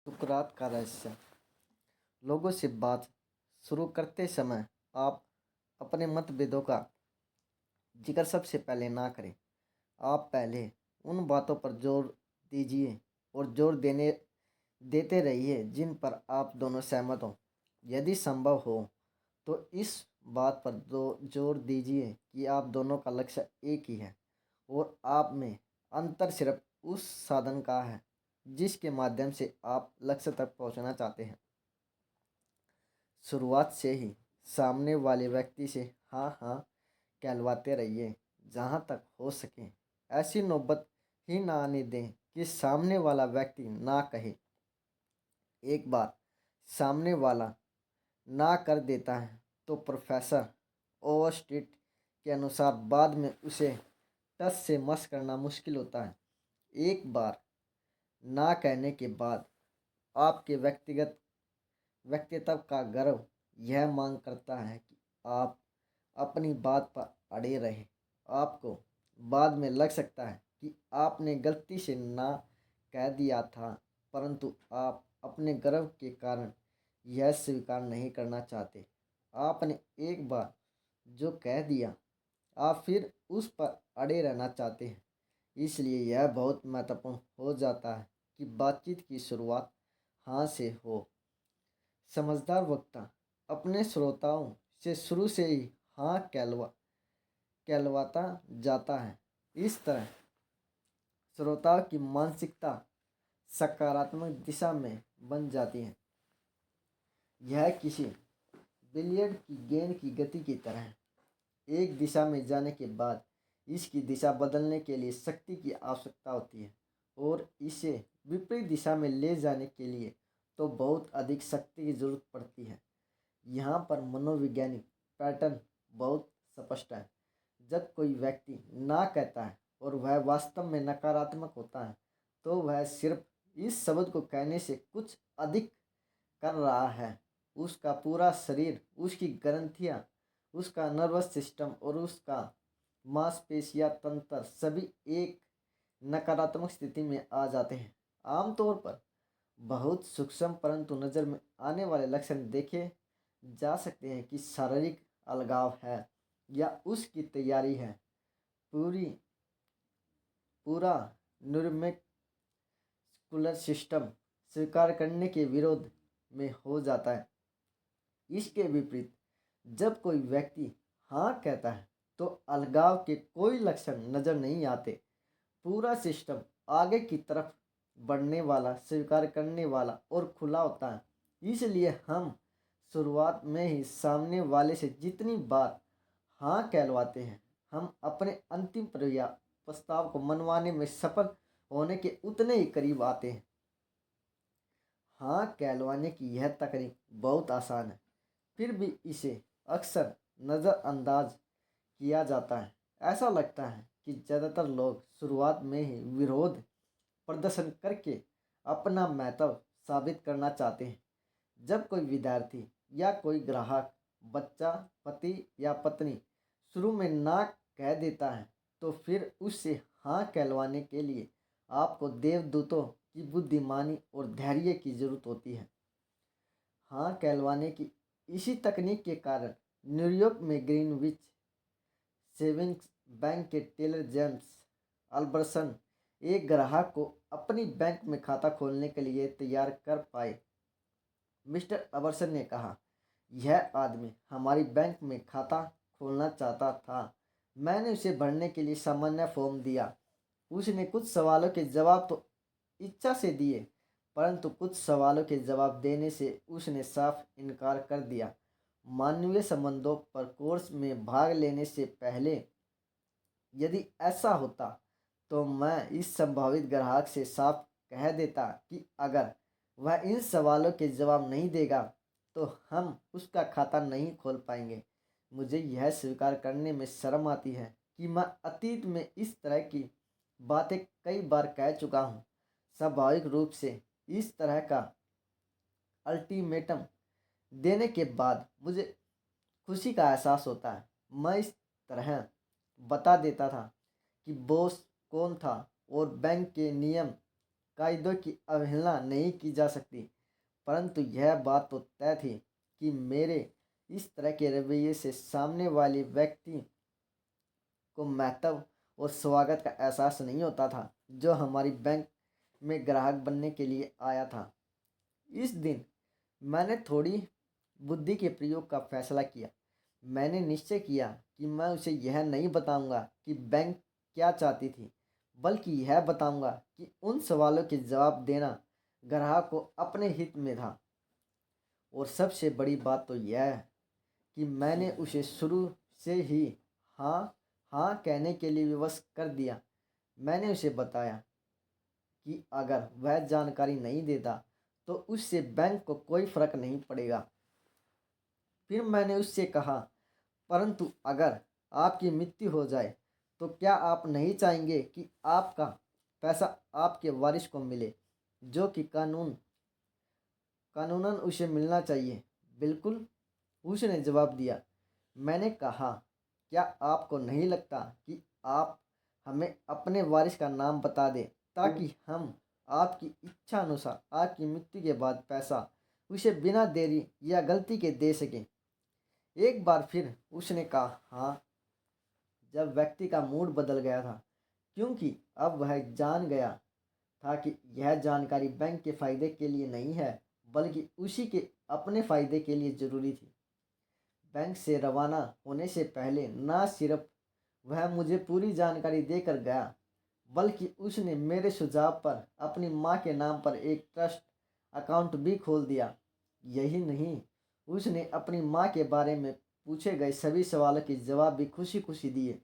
सुकरात का रहस्य। लोगों से बात शुरू करते समय आप अपने मतभेदों का जिक्र सबसे पहले ना करें। आप पहले उन बातों पर जोर दीजिए और जोर देने देते रहिए जिन पर आप दोनों सहमत हों। यदि संभव हो तो इस बात पर जोर दीजिए कि आप दोनों का लक्ष्य एक ही है और आप में अंतर सिर्फ उस साधन का है जिसके माध्यम से आप लक्ष्य तक पहुंचना चाहते हैं। शुरुआत से ही सामने वाले व्यक्ति से हाँ हाँ कहलवाते रहिए जहाँ तक हो सके। ऐसी नौबत ही ना आने दें कि सामने वाला व्यक्ति ना कहे। एक बार सामने वाला ना कर देता है तो प्रोफेसर ओवरस्ट्रीट के अनुसार बाद में उसे टस से मस करना मुश्किल होता है। एक बार ना कहने के बाद आपके व्यक्तित्व का गर्व यह मांग करता है कि आप अपनी बात पर अड़े रहें। आपको बाद में लग सकता है कि आपने गलती से ना कह दिया था, परंतु आप अपने गर्व के कारण यह स्वीकार नहीं करना चाहते। आपने एक बार जो कह दिया, आप फिर उस पर अड़े रहना चाहते हैं। इसलिए यह बहुत महत्वपूर्ण हो जाता है कि बातचीत की शुरुआत हाँ से हो। समझदार वक्ता अपने श्रोताओं से शुरू से ही हाँ कहलवाता जाता है। इस तरह श्रोताओं की मानसिकता सकारात्मक दिशा में बन जाती है। यह किसी बिलियर्ड की गेंद की गति की तरह है। एक दिशा में जाने के बाद इसकी दिशा बदलने के लिए शक्ति की आवश्यकता होती है और इसे विपरीत दिशा में ले जाने के लिए तो बहुत अधिक शक्ति की जरूरत पड़ती है। यहाँ पर मनोवैज्ञानिक पैटर्न बहुत स्पष्ट है। जब कोई व्यक्ति ना कहता है और वह वास्तव में नकारात्मक होता है तो वह सिर्फ इस शब्द को कहने से कुछ अधिक कर रहा है। उसका पूरा शरीर, उसकी ग्रंथियाँ, उसका नर्वस सिस्टम और उसका मांसपेशिया तंत्र सभी एक नकारात्मक स्थिति में आ जाते हैं। आमतौर पर बहुत सूक्ष्म परंतु नज़र में आने वाले लक्षण देखे जा सकते हैं कि शारीरिक अलगाव है या उसकी तैयारी है। पूरा न्यूरोमस्कुलर सिस्टम स्वीकार करने के विरोध में हो जाता है। इसके विपरीत जब कोई व्यक्ति हाँ कहता है तो अलगाव के कोई लक्षण नजर नहीं आते। पूरा सिस्टम आगे की तरफ बढ़ने वाला, स्वीकार करने वाला और खुला होता है। इसलिए हम शुरुआत में ही सामने वाले से जितनी बार हाँ कहलवाते हैं, हम अपने अंतिम प्रस्ताव को मनवाने में सफल होने के उतने ही करीब आते हैं। हाँ कहलवाने की यह तकनीक बहुत आसान है, फिर भी इसे अक्सर नज़रअंदाज किया जाता है। ऐसा लगता है कि ज़्यादातर लोग शुरुआत में ही विरोध प्रदर्शन करके अपना महत्व साबित करना चाहते हैं। जब कोई विद्यार्थी या कोई ग्राहक, बच्चा, पति या पत्नी शुरू में ना कह देता है तो फिर उससे हाँ कहलवाने के लिए आपको देवदूतों की बुद्धिमानी और धैर्य की जरूरत होती है। हाँ कहलवाने की इसी तकनीक के कारण न्यूयॉर्क में ग्रीनविच सेविंग्स बैंक के टेलर जेम्स अल्बर्सन एक ग्राहक को अपनी बैंक में खाता खोलने के लिए तैयार कर पाए। मिस्टर अबरसन ने कहा, यह आदमी हमारी बैंक में खाता खोलना चाहता था। मैंने उसे भरने के लिए सामान्य फॉर्म दिया। उसने कुछ सवालों के जवाब तो इच्छा से दिए, परंतु कुछ सवालों के जवाब देने से उसने साफ इनकार कर दिया। मानवीय संबंधों पर कोर्स में भाग लेने से पहले यदि ऐसा होता तो मैं इस संभावित ग्राहक से साफ कह देता कि अगर वह इन सवालों के जवाब नहीं देगा तो हम उसका खाता नहीं खोल पाएंगे। मुझे यह स्वीकार करने में शर्म आती है कि मैं अतीत में इस तरह की बातें कई बार कह चुका हूँ। स्वाभाविक रूप से इस तरह का अल्टीमेटम देने के बाद मुझे खुशी का एहसास होता है। मैं इस तरह बता देता था कि बॉस कौन था और बैंक के नियम कायदों की अवहेलना नहीं की जा सकती, परंतु यह बात तो तय थी कि मेरे इस तरह के रवैये से सामने वाले व्यक्ति को महत्व और स्वागत का एहसास नहीं होता था, जो हमारी बैंक में ग्राहक बनने के लिए आया था। इस दिन मैंने थोड़ी बुद्धि के प्रयोग का फैसला किया। मैंने निश्चय किया कि मैं उसे यह नहीं बताऊंगा कि बैंक क्या चाहती थी, बल्कि यह बताऊंगा कि उन सवालों के जवाब देना ग्राहक को अपने हित में था। और सबसे बड़ी बात तो यह है कि मैंने उसे शुरू से ही हाँ हाँ कहने के लिए विवश कर दिया। मैंने उसे बताया कि अगर वह जानकारी नहीं देता तो उससे बैंक को कोई फर्क नहीं पड़ेगा। फिर मैंने उससे कहा, परंतु अगर आपकी मृत्यु हो जाए तो क्या आप नहीं चाहेंगे कि आपका पैसा आपके वारिस को मिले, जो कि कानूनन उसे मिलना चाहिए। बिल्कुल, उसने जवाब दिया। मैंने कहा, क्या आपको नहीं लगता कि आप हमें अपने वारिस का नाम बता दें, ताकि हम आपकी इच्छा अनुसार आपकी मृत्यु के बाद पैसा उसे बिना देरी या गलती के दे सकें। एक बार फिर उसने कहा हाँ। जब व्यक्ति का मूड बदल गया था, क्योंकि अब वह जान गया था कि यह जानकारी बैंक के फायदे के लिए नहीं है, बल्कि उसी के अपने फायदे के लिए जरूरी थी। बैंक से रवाना होने से पहले न सिर्फ वह मुझे पूरी जानकारी देकर गया, बल्कि उसने मेरे सुझाव पर अपनी माँ के नाम पर एक ट्रस्ट अकाउंट भी खोल दिया। यही नहीं, उसने अपनी माँ के बारे में पूछे गए सभी सवालों के जवाब भी खुशी खुशी दिए।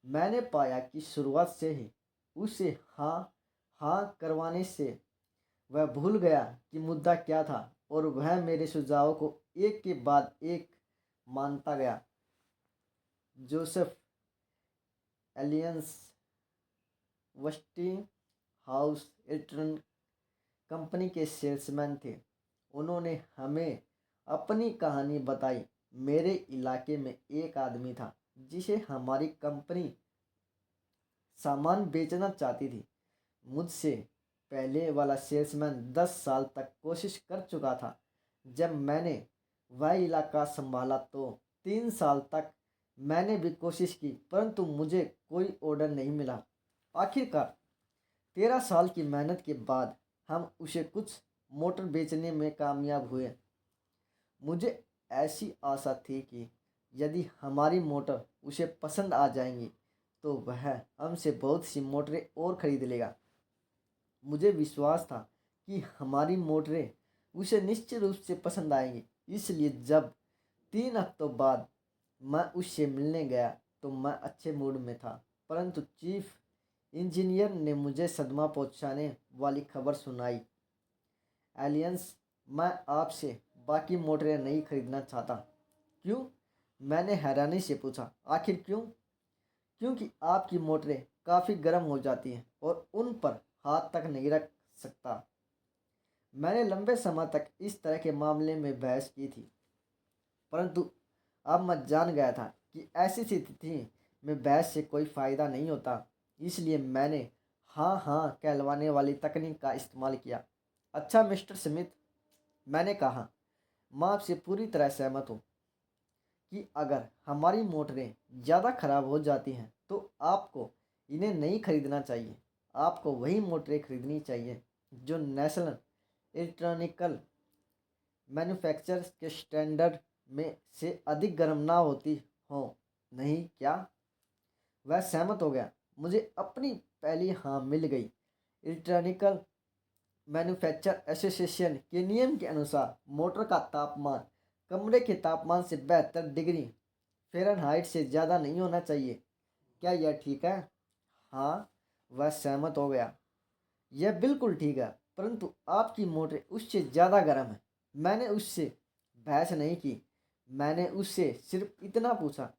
मैंने पाया कि शुरुआत से ही उसे हाँ हाँ करवाने से वह भूल गया कि मुद्दा क्या था, और वह मेरे सुझावों को एक के बाद एक मानता गया। Joseph aliens wasting house electron company के सेल्समैन थे। उन्होंने हमें अपनी कहानी बताई। मेरे इलाके में एक आदमी था जिसे हमारी कंपनी सामान बेचना चाहती थी। मुझसे पहले वाला सेल्समैन 10 साल तक कोशिश कर चुका था। जब मैंने वह इलाका संभाला तो 3 साल तक मैंने भी कोशिश की, परंतु मुझे कोई ऑर्डर नहीं मिला। आखिरकार 13 साल की मेहनत के बाद हम उसे कुछ मोटर बेचने में कामयाब हुए। मुझे ऐसी आशा थी कि यदि हमारी मोटर उसे पसंद आ जाएंगी तो वह हमसे बहुत सी मोटरें और खरीद लेगा। मुझे विश्वास था कि हमारी मोटरें उसे निश्चित रूप से पसंद आएंगी। इसलिए जब 3 हफ्तों बाद मैं उससे मिलने गया तो मैं अच्छे मूड में था, परंतु चीफ इंजीनियर ने मुझे सदमा पहुंचाने वाली खबर सुनाई। एलियंस, मैं आपसे बाकी मोटरें नहीं खरीदना चाहता। क्यों? मैंने हैरानी से पूछा। आखिर क्यों? क्योंकि आपकी मोटरें काफ़ी गर्म हो जाती हैं और उन पर हाथ तक नहीं रख सकता। मैंने लंबे समय तक इस तरह के मामले में बहस की थी, परंतु अब मैं जान गया था कि ऐसी स्थिति में बहस से कोई फ़ायदा नहीं होता। इसलिए मैंने हाँ हाँ कहलवाने वाली तकनीक का इस्तेमाल किया। अच्छा मिस्टर स्मिथ, मैंने कहा, मैं आपसे पूरी तरह सहमत हूँ कि अगर हमारी मोटरें ज़्यादा ख़राब हो जाती हैं तो आपको इन्हें नहीं खरीदना चाहिए। आपको वही मोटरें खरीदनी चाहिए जो नेशनल इलेक्ट्रॉनिकल मैन्युफैक्चरर्स के स्टैंडर्ड में से अधिक गर्म ना होती हो, नहीं क्या? वह सहमत हो गया। मुझे अपनी पहली हाँ मिल गई। इलेक्ट्रॉनिकल मैन्युफैक्चर एसोसिएशन के नियम के अनुसार मोटर का तापमान कमरे के तापमान से 72 डिग्री फ़ारेनहाइट से ज़्यादा नहीं होना चाहिए। क्या यह ठीक है? हाँ, वह सहमत हो गया। यह बिल्कुल ठीक है, परंतु आपकी मोटर उससे ज़्यादा गर्म है। मैंने उससे बहस नहीं की। मैंने उससे सिर्फ इतना पूछा,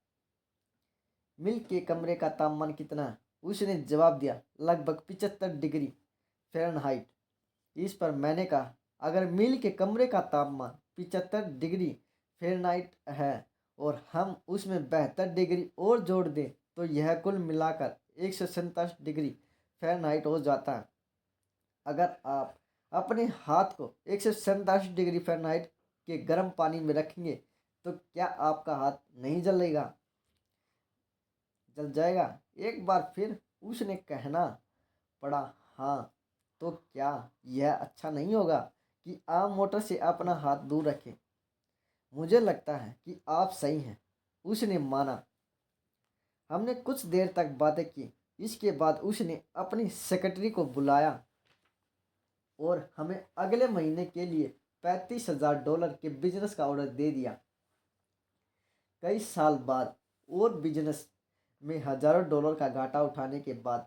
मिल्क के कमरे का तापमान कितना है? उसने जवाब दिया, लगभग 75 डिग्री फ़ारेनहाइट। इस पर मैंने कहा, अगर मिल के कमरे का तापमान 75 डिग्री फ़ारेनहाइट है और हम उसमें 72 डिग्री और जोड़ दें तो यह कुल मिलाकर 127 डिग्री फ़ारेनहाइट हो जाता है। अगर आप अपने हाथ को 147 डिग्री फ़ारेनहाइट के गर्म पानी में रखेंगे तो क्या आपका हाथ नहीं जलेगा? जल जाएगा। एक बार फिर उसने कहना पड़ा, हाँ, तो क्या यह अच्छा नहीं होगा कि आप मोटर से अपना हाथ दूर रखें? मुझे लगता है कि आप सही हैं, उसने माना। हमने कुछ देर तक बातें की। इसके बाद उसने अपनी सेक्रेटरी को बुलाया और हमें अगले महीने के लिए $35,000 के बिजनेस का ऑर्डर दे दिया। कई साल बाद और बिजनेस में हजारों डॉलर का घाटा उठाने के बाद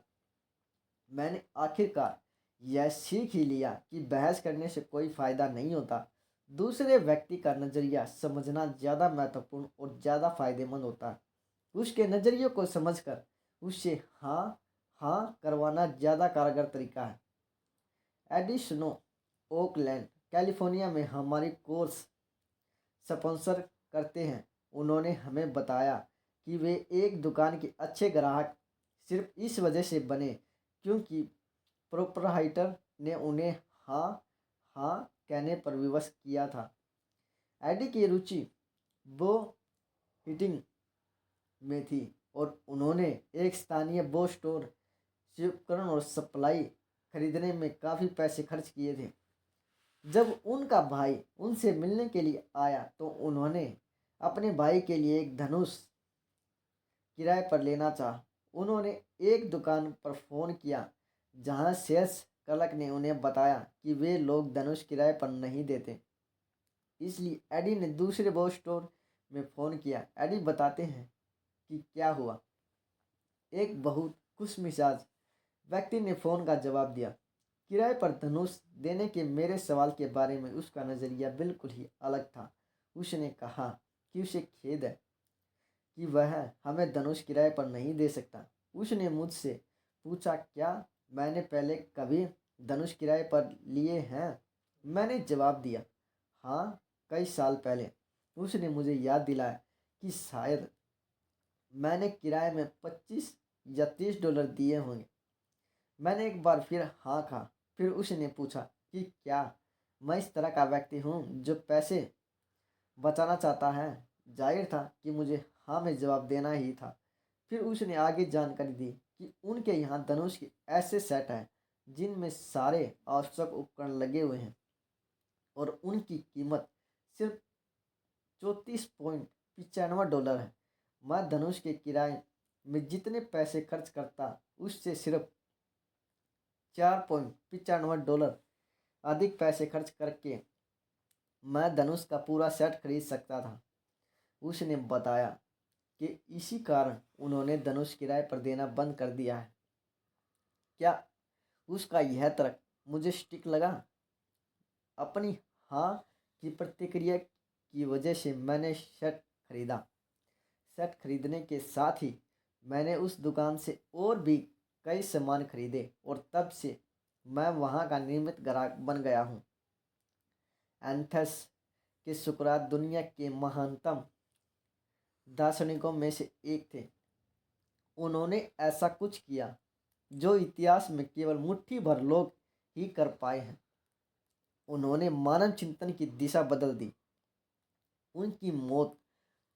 मैंने आखिरकार यह सीख ही लिया कि बहस करने से कोई फायदा नहीं होता। दूसरे व्यक्ति का नज़रिया समझना ज़्यादा महत्वपूर्ण और ज़्यादा फायदेमंद होता है। उसके नज़रिए को समझकर उससे हाँ हाँ करवाना ज़्यादा कारगर तरीका है। एडी स्नो ओकलैंड कैलिफोर्निया में हमारी कोर्स स्पॉन्सर करते हैं। उन्होंने हमें बताया कि वे एक दुकान के अच्छे ग्राहक सिर्फ इस वजह से बने क्योंकि प्रोप्राइटर ने उन्हें हाँ हाँ कहने पर विवश किया था। एडी की रुचि बो हीटिंग में थी और उन्होंने एक स्थानीय बो स्टोर से उपकरण और सप्लाई खरीदने में काफ़ी पैसे खर्च किए थे। जब उनका भाई उनसे मिलने के लिए आया तो उन्होंने अपने भाई के लिए एक धनुष किराए पर लेना चाहा। उन्होंने एक दुकान पर फ़ोन किया जहां सेल्स क्लर्क ने उन्हें बताया कि वे लोग धनुष किराए पर नहीं देते। इसलिए एडी ने दूसरे बॉस स्टोर में फ़ोन किया। एडी बताते हैं कि क्या हुआ। एक बहुत खुशमिजाज व्यक्ति ने फ़ोन का जवाब दिया। किराए पर धनुष देने के मेरे सवाल के बारे में उसका नज़रिया बिल्कुल ही अलग था। उसने कहा कि उसे खेद है कि वह हमें धनुष किराए पर नहीं दे सकता। उसने मुझसे पूछा क्या मैंने पहले कभी धनुष किराए पर लिए हैं। मैंने जवाब दिया हाँ, कई साल पहले। उसने मुझे याद दिलाया कि शायद मैंने किराए में 25 या 30 डॉलर दिए होंगे। मैंने एक बार फिर हाँ कहा। फिर उसने पूछा कि क्या मैं इस तरह का व्यक्ति हूँ जो पैसे बचाना चाहता है। जाहिर था कि मुझे हाँ में जवाब देना ही था। फिर उसने आगे जानकारी दी कि उनके यहाँ धनुष के ऐसे सेट हैं जिनमें सारे आवश्यक उपकरण लगे हुए हैं और उनकी कीमत सिर्फ $34.95 है। मैं धनुष के किराए में जितने पैसे खर्च करता उससे सिर्फ $4.95 अधिक पैसे खर्च करके मैं धनुष का पूरा सेट खरीद सकता था। उसने बताया कि इसी कारण उन्होंने धनुष किराए पर देना बंद कर दिया है। क्या उसका यह तर्क मुझे सटीक लगा? अपनी हाँ की प्रतिक्रिया की वजह से मैंने सेट खरीदा। सेट खरीदने के साथ ही मैंने उस दुकान से और भी कई सामान खरीदे और तब से मैं वहाँ का नियमित ग्राहक बन गया हूँ। एथेंस के सुकरात दुनिया के महानतम दार्शनिकों में से एक थे। उन्होंने ऐसा कुछ किया जो इतिहास में केवल मुट्ठी भर लोग ही कर पाए हैं। उन्होंने मानव चिंतन की दिशा बदल दी। उनकी मौत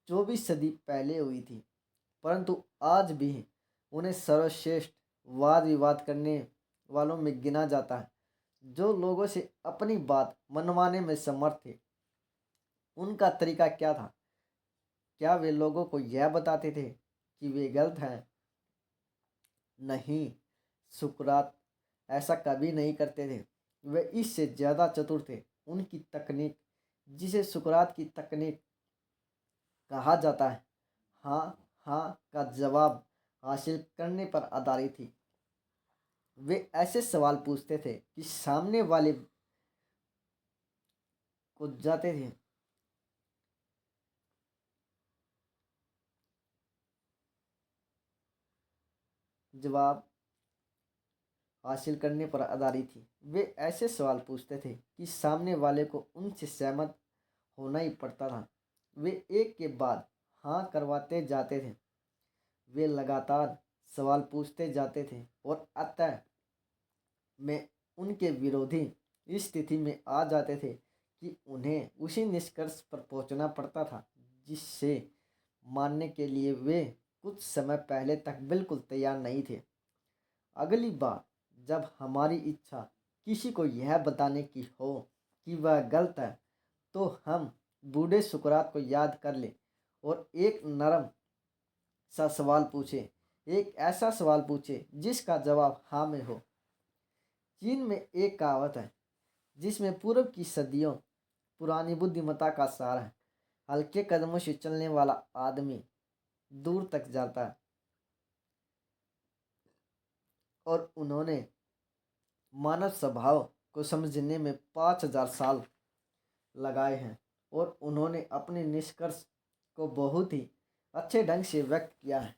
24 सदी पहले हुई थी, परंतु आज भी उन्हें सर्वश्रेष्ठ वाद विवाद करने वालों में गिना जाता है जो लोगों से अपनी बात मनवाने में समर्थ थे। उनका तरीका क्या था? क्या वे लोगों को यह बताते थे कि वे गलत हैं? नहीं, सुकरात ऐसा कभी नहीं करते थे। वे इससे ज़्यादा चतुर थे। उनकी तकनीक, जिसे सुकरात की तकनीक कहा जाता है, हाँ हाँ का जवाब हासिल करने पर आधारित थी। वे ऐसे सवाल पूछते थे कि सामने वाले को जाते थे जवाब हासिल करने पर आधारित थी। वे ऐसे सवाल पूछते थे कि सामने वाले को उनसे सहमत होना ही पड़ता था। वे एक के बाद हाँ करवाते जाते थे। वे लगातार सवाल पूछते जाते थे और अंत में उनके विरोधी इस स्थिति में आ जाते थे कि उन्हें उसी निष्कर्ष पर पहुंचना पड़ता था जिससे मानने के लिए वे कुछ समय पहले तक बिल्कुल तैयार नहीं थे। अगली बार जब हमारी इच्छा किसी को यह बताने की हो कि वह गलत है, तो हम बूढ़े सुकरात को याद कर लें और एक नरम सा सवाल पूछे, एक ऐसा सवाल पूछे जिसका जवाब हाँ में हो। चीन में एक कहावत है जिसमें पूर्व की सदियों पुरानी बुद्धिमत्ता का सार है, हल्के कदमों से चलने वाला आदमी दूर तक जाता है। और उन्होंने मानव स्वभाव को समझने में 5000 साल लगाए हैं और उन्होंने अपने निष्कर्ष को बहुत ही अच्छे ढंग से व्यक्त किया है।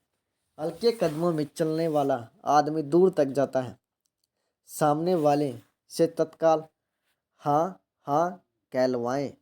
हल्के कदमों में चलने वाला आदमी दूर तक जाता है। सामने वाले से तत्काल हाँ हाँ कहलवाएं।